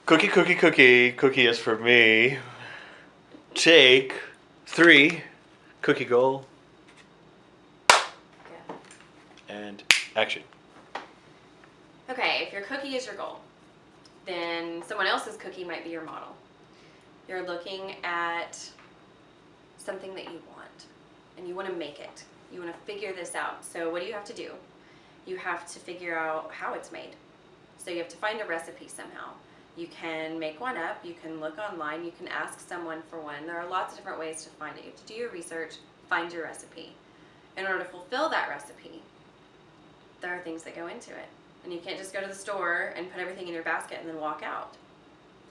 Cookie, cookie, cookie. Cookie is for me. Take 3. Cookie goal. Good. And action. Okay, if your cookie is your goal, then someone else's cookie might be your model. You're looking at something that you want, and you want to make it. You want to figure this out. So what do you have to do? You have to figure out how it's made. So you have to find a recipe somehow. You can make one up, you can look online, you can ask someone for one. There are lots of different ways to find it. You have to do your research, find your recipe. In order to fulfill that recipe, there are things that go into it. And you can't just go to the store and put everything in your basket and then walk out.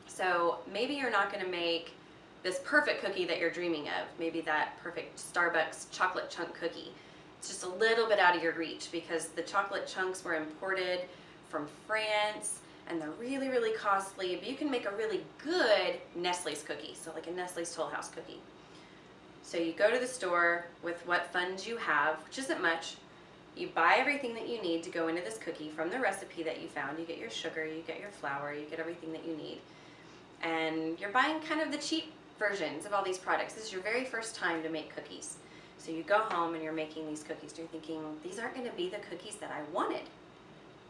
So maybe you're not going to make this perfect cookie that you're dreaming of, maybe that perfect Starbucks chocolate chunk cookie. It's just a little bit out of your reach because the chocolate chunks were imported from France and they're really, really costly, but you can make a really good Nestle's cookie, so like a Nestle's Toll House cookie. So you go to the store with what funds you have, which isn't much. You buy everything that you need to go into this cookie from the recipe that you found. You get your sugar, you get your flour, you get everything that you need. And you're buying kind of the cheap versions of all these products. This is your very first time to make cookies. So you go home and you're making these cookies. And you're thinking, these aren't going to be the cookies that I wanted,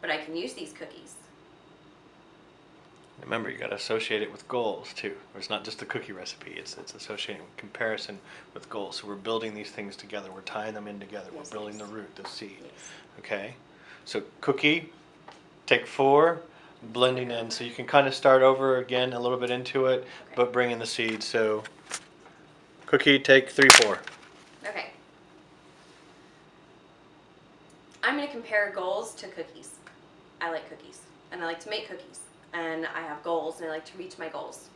but I can use these cookies. Remember, you got to associate it with goals too. It's not just the cookie recipe. It's associating with comparison with goals. So we're building these things together. We're tying them in together. Yes, we're building yes. the root, the seed. Yes. Okay. So cookie, take 4, blending in. So you can kind of start over again a little bit into it, Okay. but bring in the seed. So cookie, take 3, 4. Okay. I'm going to compare goals to cookies. I like cookies, and I like to make cookies, and I have goals, and I like to reach my goals.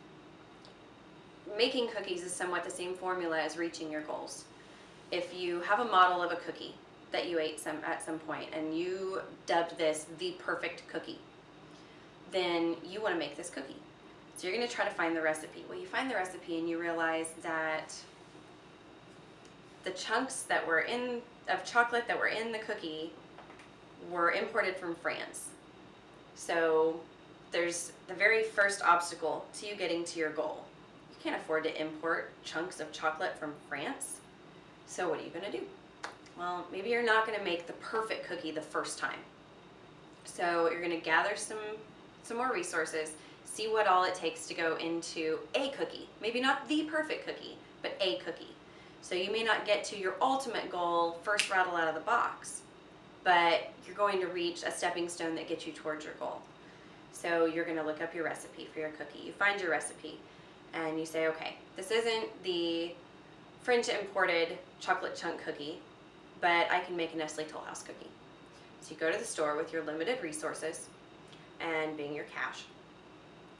Making cookies is somewhat the same formula as reaching your goals. If you have a model of a cookie that you ate at some point, and you dubbed this the perfect cookie, then you want to make this cookie. So you're going to try to find the recipe. Well, you find the recipe and you realize that the chunks that were of chocolate that were in the cookie were imported from France. So there's the very first obstacle to you getting to your goal. You can't afford to import chunks of chocolate from France. So what are you going to do? Well, maybe you're not going to make the perfect cookie the first time. So you're going to gather some more resources, see what all it takes to go into a cookie. Maybe not the perfect cookie, but a cookie. So you may not get to your ultimate goal first rattle out of the box, but you're going to reach a stepping stone that gets you towards your goal. So you're going to look up your recipe for your cookie. You find your recipe and you say, okay, this isn't the French imported chocolate chunk cookie, but I can make a Nestle Toll House cookie. So you go to the store with your limited resources and being your cash.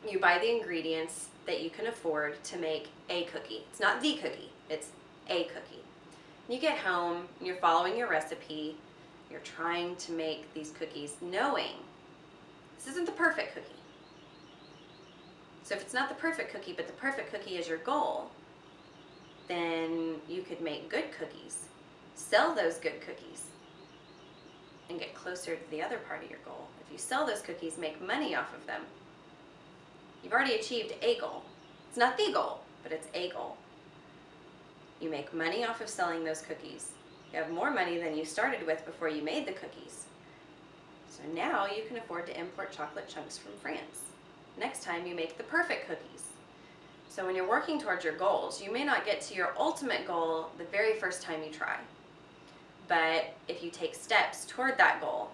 You buy the ingredients that you can afford to make a cookie. It's not the cookie, it's a cookie. You get home, and you're following your recipe, you're trying to make these cookies knowing this isn't the perfect cookie. So if it's not the perfect cookie, but the perfect cookie is your goal, then you could make good cookies, sell those good cookies, and get closer to the other part of your goal. If you sell those cookies, make money off of them, you've already achieved a goal. It's not the goal, but it's a goal. You make money off of selling those cookies. You have more money than you started with before you made the cookies. So now you can afford to import chocolate chunks from France. Next time you make the perfect cookies. So when you're working towards your goals, you may not get to your ultimate goal the very first time you try. But if you take steps toward that goal,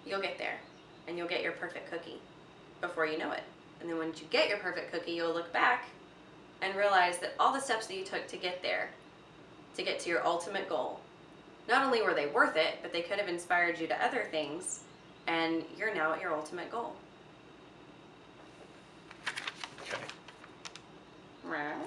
you'll get there and you'll get your perfect cookie before you know it. And then once you get your perfect cookie, you'll look back and realize that all the steps that you took to get there, to get to your ultimate goal, not only were they worth it, but they could have inspired you to other things, and you're now at your ultimate goal. Okay. Right.